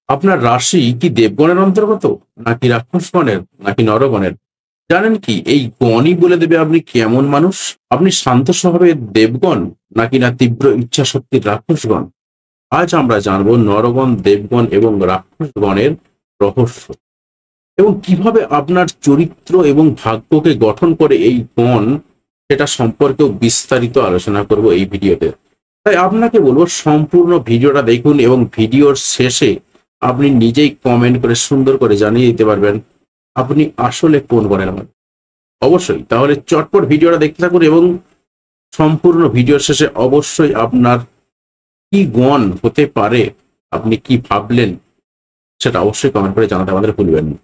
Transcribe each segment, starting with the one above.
আপনার রাশি কি দেবগণের অন্তর্গত, নাকি রাক্ষসগণের, নাকি নরগণের? জানেন কি এই গণই বলে দেবে আপনি কেমন মানুষ? আপনি শান্ত স্বভাবের দেবগণ, নাকি না তীব্র ইচ্ছা শক্তির রাক্ষসগণ? আজ আমরা জানবো নরগণ, দেবগণ এবং রাক্ষসগণের রহস্য, এবং কিভাবে আপনার চরিত্র এবং ভাগ্যকে গঠন করে এই গণ, সেটা সম্পর্কেও বিস্তারিত আলোচনা করব এই ভিডিওতে। তাই আপনাকে বলবো সম্পূর্ণ ভিডিওটা দেখুন, এবং ভিডিওর শেষে আপনি নিজেই কমেন্ট করে সুন্দর করে জানিয়ে দিতে পারবেন আপনি আসলে কোন গণের মানুষ। অবশ্যই তাহলে চটপট ভিডিওটা দেখতে থাকুন, এবং সম্পূর্ণ ভিডিওর শেষে অবশ্যই আপনার কি গণ হতে পারে, আপনি কি ভাবলেন, সেটা অবশ্যই কমেন্ট করে জানাতে আমাদের ভুলবেন না।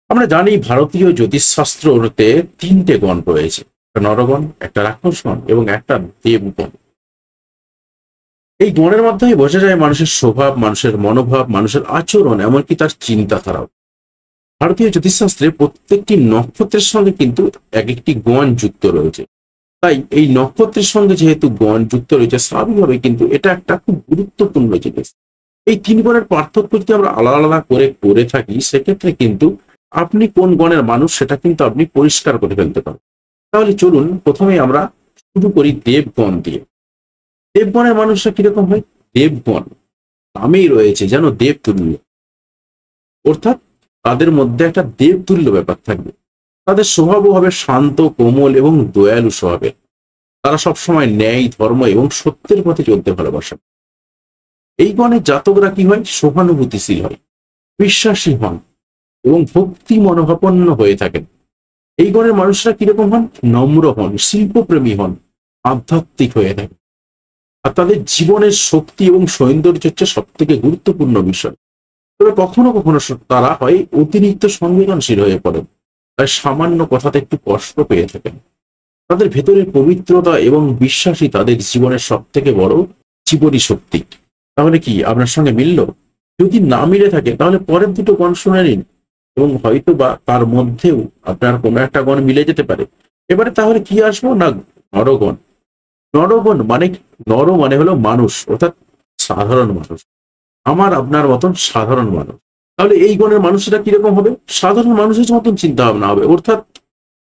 আমরা জানি ভারতীয় জ্যোতিষশাস্ত্রতে তিনটে গণ রয়েছে, একটা নরগণ, একটা রাক্ষসগণ এবং একটা দেবগণ। এই গণের মাধ্যমে বোঝা যায় মানুষের স্বভাব, মানুষের মনোভাব, মানুষের আচরণ, এমনকি তার চিন্তাধারাও। ভারতীয় জ্যোতিষশাস্ত্রে প্রত্যেকটি নক্ষত্রের সঙ্গে কিন্তু এক একটি গণ যুক্ত রয়েছে। তাই এই নক্ষত্রের সঙ্গে যেহেতু গণ যুক্ত রয়েছে, স্বাভাবিকভাবে কিন্তু এটা একটা খুব গুরুত্বপূর্ণ জিনিস। এই তিন গণের পার্থক্য যদি আমরা আলাদা আলাদা করে থাকি, সেক্ষেত্রে কিন্তু আপনি কোন গণের মানুষ সেটা কিন্তু আপনি পরিষ্কার করে ফেলতে পারেন। তাহলে চলুন প্রথমে আমরা শুরু করি দেবগণ দিয়ে। দেবগণের মানুষরা কিরকম হয়? দেবগণ নামেই রয়েছে যেন দেবতুল্য, অর্থাৎ তাদের মধ্যে একটা দেবতুল্য ব্যাপার থাকবে। তাদের স্বভাবও হবে শান্ত, কোমল এবং দয়ালু স্বভাবের। তারা সবসময় ন্যায়, ধর্ম এবং সত্যের পথে চলতে ভালোবাসেন। এই গণের জাতকরা কি হয়? সহানুভূতিশীল হয়, বিশ্বাসী হন এবং ভক্তি মনোভাপন্ন হয়ে থাকেন। এই গণের মানুষরা কিরকম হন? নম্র হন, শিল্পপ্রেমী হন, আধ্যাত্মিক হয়ে থাকেন। আর তাদের জীবনের শক্তি এবং সৌন্দর্য হচ্ছে সব থেকে গুরুত্বপূর্ণ বিষয়। তবে কখনো কখনো তারা হয় অতিরিক্ত সংবেদনশীল হয়ে পড়েন, তাই সামান্য কথাতে একটু কষ্ট পেয়ে থাকেন। তাদের ভেতরের পবিত্রতা এবং বিশ্বাসী তাদের জীবনের সব থেকে বড় জীবনী শক্তি। তাহলে কি আপনার সঙ্গে মিলল? যদি না মিলে থাকে তাহলে পরের দুটো গণ শুনে নিন, এবং হয়তো বা তার মধ্যেও আপনার কোনো একটা গণ মিলে যেতে পারে। এবারে তাহলে কি আসবো না, নরগণ। নরগণ মানে নর মানে হলো মানুষ, অর্থাৎ সাধারণ মানুষ, আমার আপনার মতন সাধারণ মানুষ। তাহলে এই গণের মানুষরা কিরকম হবে? সাধারণ মানুষের মতন চিন্তা ভাবনা হবে, অর্থাৎ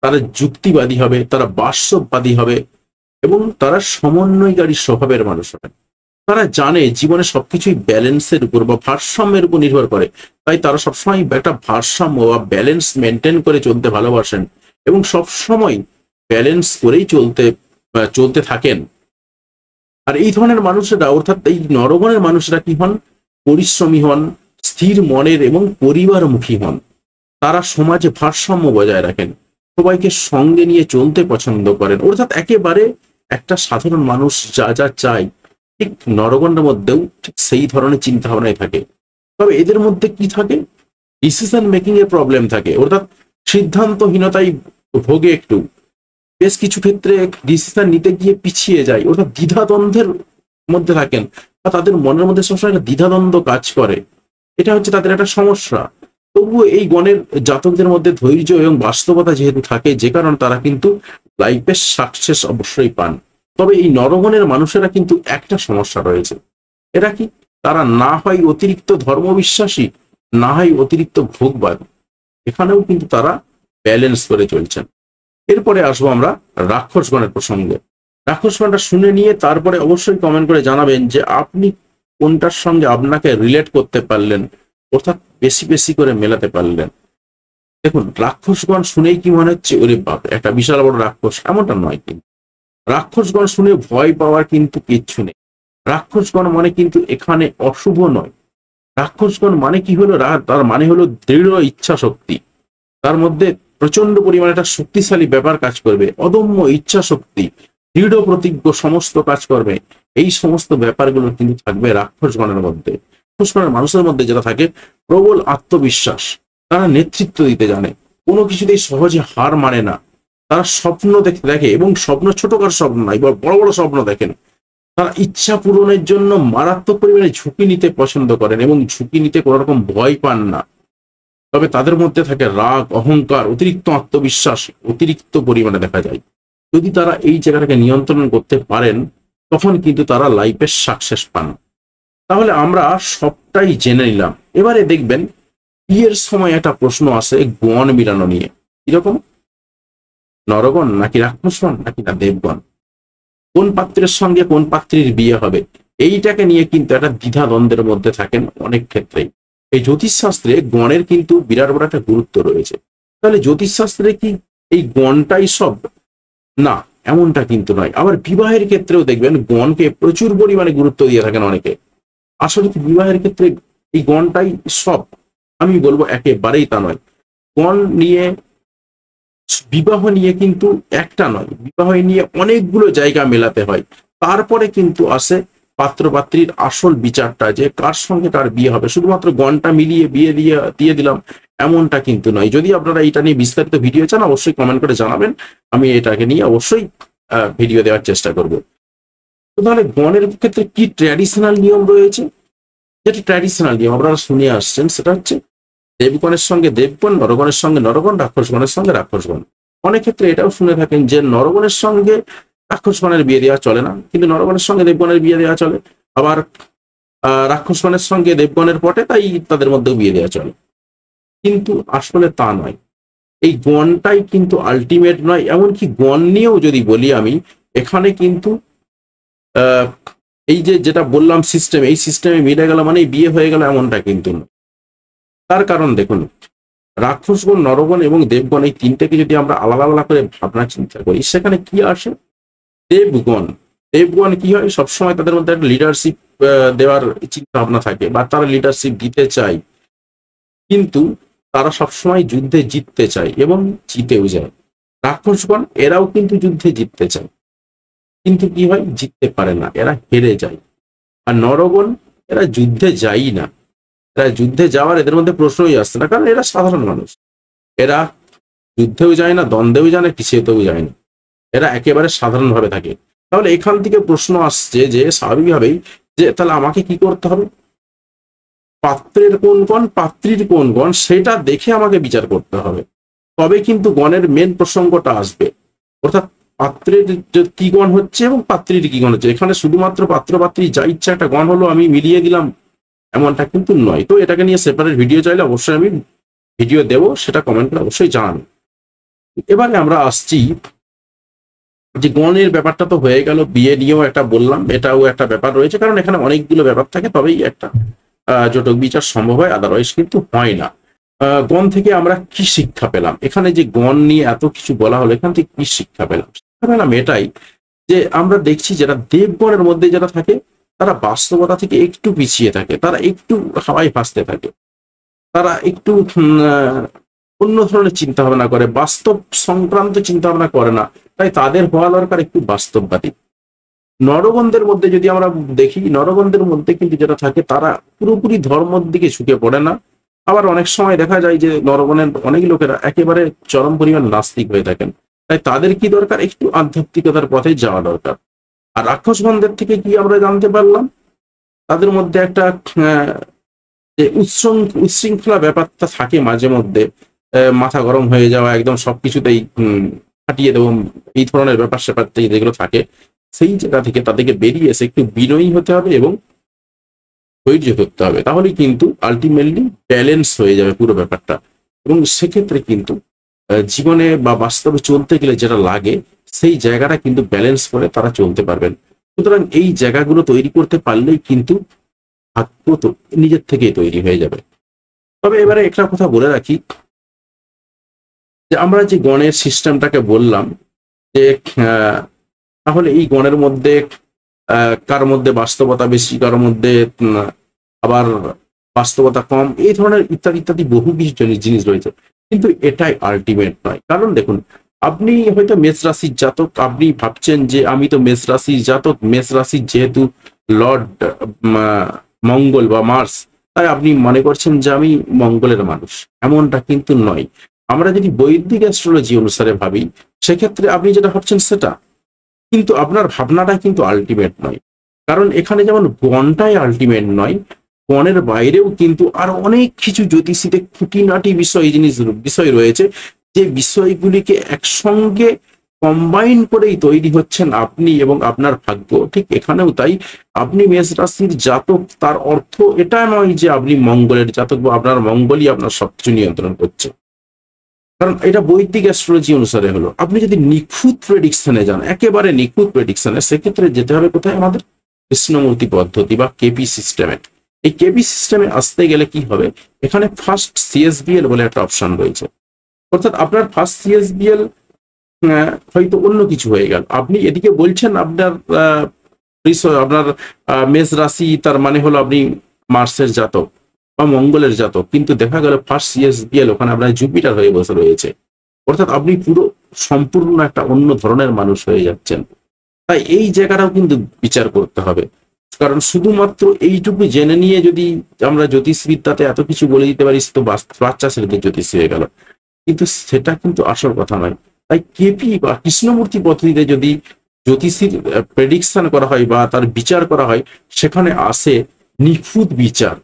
তারা যুক্তিবাদী হবে, তারা বাস্তববাদী হবে এবং তারা সমন্বয়কারী স্বভাবের মানুষ হবে। তারা জানে জীবনে সবকিছুই ব্যালেন্সের উপর বা ভারসাম্যের উপর নির্ভর করে, তাই তারা সবসময় একটা ভারসাম্য বা ব্যালেন্স মেনটেন করে চলতে ভালোবাসেন এবং সবসময় ব্যালেন্স করেই চলতে থাকেন। আর এই ধরনের মানুষেরা, অর্থাৎ এই নরগণের মানুষরা কি হন? পরিশ্রমী হন, স্থির মনের এবং পরিবারমুখী হন। তারা সমাজে ভারসাম্য বজায় রাখেন, সবাইকে সঙ্গে নিয়ে চলতে পছন্দ করেন, অর্থাৎ একেবারে একটা সাধারণ মানুষ যা যা চায় ঠিক নরগণের মধ্যেও ঠিক সেই ধরনের চিন্তা ভাবনায় থাকে। তবে এদের মধ্যে কি থাকে? ডিসিশন মেকিং এর প্রবলেম থাকে, অর্থাৎ সিদ্ধান্তহীনতায় ভোগে একটু। বেশ কিছু ক্ষেত্রে ডিসিশন নিতে গিয়ে পিছিয়ে যায়, অর্থাৎ দ্বিধাদ্বন্দ্বের মধ্যে থাকেন, বা তাদের মনের মধ্যে সবসময় একটা দ্বিধাদ্বন্দ্ব কাজ করে। এটা হচ্ছে তাদের একটা সমস্যা। তবুও এই গণের জাতকদের মধ্যে ধৈর্য এবং বাস্তবতা যেহেতু থাকে, যে কারণে তারা কিন্তু লাইফের সাকসেস অবশ্যই পান। তবে এই নরগণের মানুষেরা কিন্তু একটা সমস্যা রয়েছে। এরা কি? তারা না হয় অতিরিক্ত ধর্মবিশ্বাসী, না হয় অতিরিক্ত ভোগবাদ। এখানেও কিন্তু তারা ব্যালেন্স করে চলছেন। এরপরে আসবো আমরা রাক্ষসগণের প্রসঙ্গে। রাক্ষসগণটা শুনে নিয়ে তারপরে অবশ্যই কমেন্ট করে জানাবেন যে আপনি কোনটার সঙ্গে আপনাকে রিলেট করতে পারলেন, অর্থাৎ বেশি বেশি করে মেলাতে পারলেন। দেখুন, রাক্ষসগণ শুনেই কি মনে হচ্ছে ওরে বাপ একটা বিশাল বড় রাক্ষস? এমনটা নয়। কিন্তু রাক্ষসগণ শুনে ভয় পাওয়ার কিন্তু কিচ্ছু নেই। রাক্ষসগণ মানে কিন্তু এখানে অশুভ নয়। রাক্ষসগণ মানে কি হলো? তার মানে হলো দৃঢ় ইচ্ছা শক্তি। তার মধ্যে প্রচন্ড পরিমাণে একটা শক্তিশালী ব্যাপার কাজ করবে, অদম্য ইচ্ছা শক্তি, দৃঢ় প্রতিজ্ঞ সমস্ত কাজ করবে। এই সমস্ত ব্যাপারগুলো কিন্তু থাকবে রাক্ষসগণের মধ্যে। রাক্ষসগণের মানুষের মধ্যে যেটা থাকে, প্রবল আত্মবিশ্বাস। তারা নেতৃত্ব দিতে জানে, কোনো কিছুতেই সহজে হার মানে না। তারা স্বপ্ন দেখে এবং স্বপ্ন ছোটখাটো স্বপ্ন নয়, বড় বড় স্বপ্ন দেখেন। তারা ইচ্ছা পূরণের জন্য মারাত্মক পরিমাণে ঝুঁকি নিতে পছন্দ করেন এবং ঝুঁকি নিতে কোনো রকম ভয় পান না। তবে তাদের মধ্যে থাকে রাগ, অহংকার, অতিরিক্ত আত্মবিশ্বাস অতিরিক্ত পরিমাণে দেখা যায়। যদি তারা এই জায়গাটাকে নিয়ন্ত্রণ করতে পারেন, তখন কিন্তু তারা লাইফে সাকসেস পান। তাহলে আমরা সবটাই জেনে নিলাম। এবারে দেখবেন বিয়ের সময় একটা প্রশ্ন আসে গণ মিলানো নিয়ে, কিরকম? নরগণ নাকি রাক্ষসগণ নাকি না দেবগণ, কোন পাত্রের সঙ্গে কোন পাত্রীর বিয়ে হবে, এইটাকে নিয়ে কিন্তু একটা দ্বিধাদ্বন্দ্বের মধ্যে থাকেন অনেক ক্ষেত্রেই। এই জ্যোতিষশাস্ত্রে গণের কিন্তু বিরাট বড় একটা গুরুত্ব রয়েছে। তাহলে জ্যোতিষশাস্ত্রে কি এই গণটাই সব? না, এমনটা কিন্তু নয়। আবার বিবাহের ক্ষেত্রেও দেখবেন গণকে প্রচুর পরিমাণে গুরুত্ব দিয়ে থাকেন অনেকে। আসলে কি বিবাহের ক্ষেত্রে এই গণটাই সব? আমি বলবো একেবারেই তা নয়। গণ নিয়ে, বিবাহ নিয়ে কিন্তু একটা নয়, বিবাহ নিয়ে অনেকগুলো জায়গা মেলাতে হয়। তারপরে কিন্তু আসে পাত্রপাত্রীর আসল বিচারটা, যে কার সঙ্গে কার বিয়ে হবে। শুধুমাত্র গণটা মিলিয়ে বিয়ে দিয়ে দিলাম এমনটা কিন্তু নয়। যদি আপনারা এটা নিয়ে বিস্তারিত ভিডিও চান অবশ্যই কমেন্ট করে জানাবেন, আমি এটাকে নিয়ে অবশ্যই ভিডিও দেওয়ার চেষ্টা করব। তো তাহলে গণের ক্ষেত্রে কি ট্র্যাডিশনাল নিয়ম রয়েছে? যেটা ট্র্যাডিশনাল নিয়ম আপনারা শুনে আসছেন সেটা হচ্ছে দেবগণের সঙ্গে দেবগণ, নরগণের সঙ্গে নরগণ, রাক্ষসগণের সঙ্গে রাক্ষসগণ। অনেক ক্ষেত্রে এটাও শুনে থাকেন যে নরগণের সঙ্গে রাক্ষসগণের বিয়ে দেওয়া চলে না, কিন্তু নরগণের সঙ্গে দেবগণের বিয়ে দেওয়া চলে। আবার রাক্ষসগণের সঙ্গে দেবগণের পটে, তাই তাদের মধ্যেও বিয়ে দেওয়া চলে। কিন্তু আসলে তা নয়। এই গণটাই কিন্তু আলটিমেট নয়। এমনকি গণ নিয়েও যদি বলি আমি, এখানে কিন্তু এই যে যেটা বললাম সিস্টেম, এই সিস্টেমে মিলে গেল মানে বিয়ে হয়ে গেল এমনটা কিন্তু নয়। তার কারণ দেখুন, রাক্ষসগণ, নরগণ এবং দেবগণ এই তিনটাকে যদি আমরা আলাদা আলাদা করে ভাবনা চিন্তা করি, সেখানে কি আসে? দেবগণ, দেবগণ কি হয়, সবসময় তাদের মধ্যে একটা লিডারশিপ দেওয়ার চিন্তা ভাবনা থাকে, বা তারা লিডারশিপ দিতে চায়, কিন্তু তারা সবসময় যুদ্ধে জিততে চায় এবং জিতেও যায়। রাক্ষসগণ এরাও কিন্তু যুদ্ধে জিততে চায়, কিন্তু কি হয়, জিততে পারে না, এরা হেরে যায়। আর নরগণ এরা যুদ্ধে যায়ই না, এরা যুদ্ধে যাওয়ার এদের মধ্যে প্রশ্নই আসছে না, কারণ এরা সাধারণ মানুষ। এরা যুদ্ধেও যায় না, দ্বন্দ্বেও যায় না, কিছুতেও যায় না, এরা একেবারে সাধারণভাবে থাকে। তাহলে এখান থেকে প্রশ্ন আসছে যে স্বাভাবিকভাবেই, যে তাহলে আমাকে কি করতে হবে? পাত্রের কোন গণ, পাত্রীর কোন গণ, সেটা দেখে আমাকে বিচার করতে হবে। তবে কিন্তু গণের মেন প্রসঙ্গটা আসবে, অর্থাৎ পাত্রের কি গণ হচ্ছে এবং পাত্রীর কি গণ হচ্ছে। এখানে শুধুমাত্র পাত্র পাত্রী যা ইচ্ছা একটা গণ হলো আমি মিলিয়ে দিলাম এমনটা কিন্তু নয়। তো এটাকে নিয়ে সেপারেট ভিডিও চাইলে অবশ্যই আমি ভিডিও দেবো, সেটা কমেন্ট করে অবশ্যই জানান। এবারে আমরা আসছি যে গণের ব্যাপারটা তো হয়ে গেল, বিয়ে নিয়েও একটা বললাম, এটাও একটা ব্যাপার রয়েছে, কারণ এখানে অনেকগুলো ব্যাপার থাকে, তবেই একটা জটক বিচার সম্ভব হয়, আদারওয়াইজ কিন্তু হয় না। গণ থেকে আমরা কি শিক্ষা পেলাম? এখানে যে গণ নিয়ে এত কিছু বলা হলো, এখান থেকে কি শিক্ষা পেলাম? শিক্ষা পেলাম এটাই, যে আমরা দেখছি যারা দেবগণের মধ্যে যারা থাকে, তারা বাস্তবতা থেকে একটু পিছিয়ে থাকে, তারা একটু হাওয়ায় ভাসতে থাকে, তারা একটু অন্য ধরনের চিন্তা ভাবনা করে, বাস্তব সংক্রান্ত চিন্তা ভাবনা করে না, তাই তাদের হওয়া দরকার একটু বাস্তববাদী। নরগণদের মধ্যে যদি আমরা দেখি, নরগণদের মধ্যে কিন্তু যেটা থাকে, তারা পুরোপুরি ধর্মের দিকে ঝুঁকে পড়ে না। আবার অনেক সময় দেখা যায় যে নরগণের অনেক লোকেরা একেবারে চরম পরিমাণ নাস্তিক হয়ে থাকেন, তাই তাদের কি দরকার, একটু আধ্যাত্মিকতার পথে যাওয়া দরকার। আর রাক্ষসগণদের থেকে কি আমরা জানতে পারলাম, তাদের মধ্যে একটা যে উচ্ছৃঙ্খলা ব্যাপারটা থাকে মাঝে মধ্যে, মাথা গরম হয়ে যাওয়া, একদম সবকিছুতেই ফাটিয়ে দেবো, এই ধরনের ব্যাপার স্যাপার যেগুলো থাকে, সেই জায়গা থেকে তাদেরকে বেরিয়ে এসে একটু বিনয়ী হতে হবে এবং ধৈর্য ধরতে হবে। তাহলেই কিন্তু আলটিমেটলি ব্যালেন্স হয়ে যাবে পুরো ব্যাপারটা, এবং সেক্ষেত্রে কিন্তু জীবনে বা বাস্তবে চলতে গেলে যেটা লাগে, সেই জায়গাটা কিন্তু ব্যালেন্স করে তারা চলতে পারবেন। সুতরাং এই জায়গাগুলো তৈরি করতে পারলেই কিন্তু ভাগ্য তো নিজের থেকেই তৈরি হয়ে যাবে। তবে এবারে একটা কথা বলে রাখি, যে আমরা যে গণের সিস্টেমটাকে বললাম, যে তাহলে এই গণের মধ্যে কার মধ্যে বাস্তবতা বেশি, কার মধ্যে আবার বাস্তবতা কম, এই ধরনের ইত্যাদি ইত্যাদি বহু কিছু জিনিস রয়েছে, কিন্তু এটাই আলটিমেট নয়। কারণ দেখুন, আপনি হয়তো মেষ রাশির জাতক, আপনি ভাবছেন যে আমি তো মেষ রাশির জাতক, মেষ রাশির যেহেতু লর্ড মঙ্গল বা মার্স, তাই আপনি মনে করছেন যে আমি মঙ্গলের মানুষ, এমনটা কিন্তু নয়। আমরা যদি বৈদিক অ্যাস্ট্রোলজি অনুসারে ভাবি, সেক্ষেত্রে আপনি যেটা ভাবছেন সেটা, কিন্তু আপনার ভাবনাটা কিন্তু আলটিমেট নয়। কারণ এখানে যেমন গণটাই আলটিমেট নয়, গণের বাইরেও কিন্তু আরো অনেক কিছু জ্যোতিষীতে খুঁটিনাটি বিষয় রয়েছে, যে বিষয়গুলিকে একসঙ্গে কম্বাইন করেই তৈরি হচ্ছেন আপনি এবং আপনার ভাগ্য। ঠিক এখানেও তাই, আপনি মেষ রাশির জাতক, তার অর্থ এটা নয় যে আপনি মঙ্গলের জাতক বা আপনার মঙ্গলই আপনার সবকিছু নিয়ন্ত্রণ করছে, কারণ এটা বৈদিক অ্যাস্ট্রোলজি অনুসারে হলো। আপনি যদি নিখুঁত প্রেডিকশনে যান, একেবারে নিখুঁত প্রেডিকশনে, সেক্ষেত্রে যেতে হবে কোথায়? আমাদের কৃষ্ণমূর্তি পদ্ধতি বা কেপি সিস্টেমে। এই কেপি সিস্টেমে আসতে গেলে কি হবে, এখানে ফার্স্ট সিএসবিএল বলে একটা অপশন রয়েছে, অর্থাৎ আপনার ফার্স্ট সিএসবিএল হয়তো অন্য কিছু হয়ে গেল। আপনি এদিকে বলছেন আপনার আপনার মেষ রাশি, তার মানে হলো আপনি মার্সের জাতক বা মঙ্গলের জাতক, কিন্তু দেখা গেল ফার্স্ট সিএসবিএল ওখানে আপনার জুপিটার হয়ে বসে রয়েছে, অর্থাৎ আপনি পুরো সম্পূর্ণ একটা অন্য ধরনের মানুষ হয়ে যাচ্ছেন। তাই এই জায়গাটাও কিন্তু বিচার করতে হবে, কারণ শুধুমাত্র এইটুকু জেনে নিয়ে যদি আমরা জ্যোতিষবিদ্যাতে এত কিছু বলে দিতে পারি, তো বাচ্চা ছেলেদের জ্যোতিষ হয়ে গেল, কিন্তু সেটা কিন্তু আসল কথা নয়। তাই কেপি বা কৃষ্ণমূর্তি পদ্ধতিতে যদি জ্যোতিষীর প্রেডিকশন করা হয় বা তার বিচার করা হয়, সেখানে আসে নিখুঁত বিচার,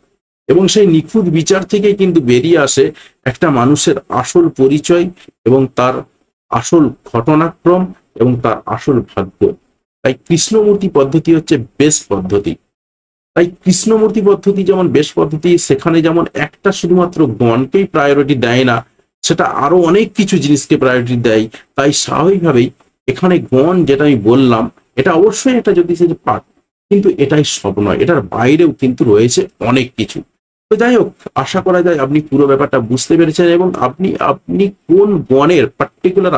এবং সেই নিখুঁত বিচার থেকে কিন্তু বেরিয়ে আসে একটা মানুষের আসল পরিচয় এবং তার আসল ঘটনাক্রম এবং তার আসল ভাগ্য। তাই কৃষ্ণমূর্তি পদ্ধতি হচ্ছে বেস্ট পদ্ধতি। তাই কৃষ্ণমূর্তি পদ্ধতি যেমন বেস্ট পদ্ধতি, সেখানে যেমন একটা শুধুমাত্র গণকেই প্রায়োরিটি দেয় না, সেটা আরো অনেক কিছু জিনিসকে প্রায়োরিটি দেয়। তাই স্বাভাবিকভাবেই এখানে গণ, যেটা আমি বললাম, এটা অবশ্যই এটা জ্যোতিষের পাঠ, কিন্তু এটাই সব নয়, এটার বাইরেও কিন্তু রয়েছে অনেক কিছু। তো যাই হোক, আশা করা যায় আপনি পুরো ব্যাপারটা বুঝতে পেরেছেন, এবং আপনি আপনি কোন গণের পার্টিকুলার,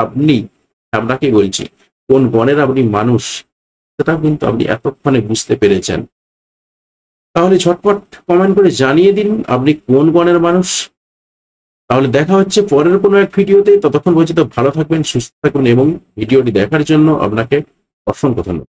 আপনাকে বলছি কোন গণের আপনি মানুষ, সেটাও কিন্তু আপনি এতক্ষণে বুঝতে পেরেছেন। তাহলে ঝটপট কমেন্ট করে জানিয়ে দিন আপনি কোন গণের মানুষ। তাহলে দেখা হচ্ছে পরের কোনো এক ভিডিওতে। ততক্ষণ পর্যন্ত ভালো থাকবেন, সুস্থ থাকবেন, এবং ভিডিওটি দেখার জন্য আপনাকে অসংখ্য ধন্যবাদ।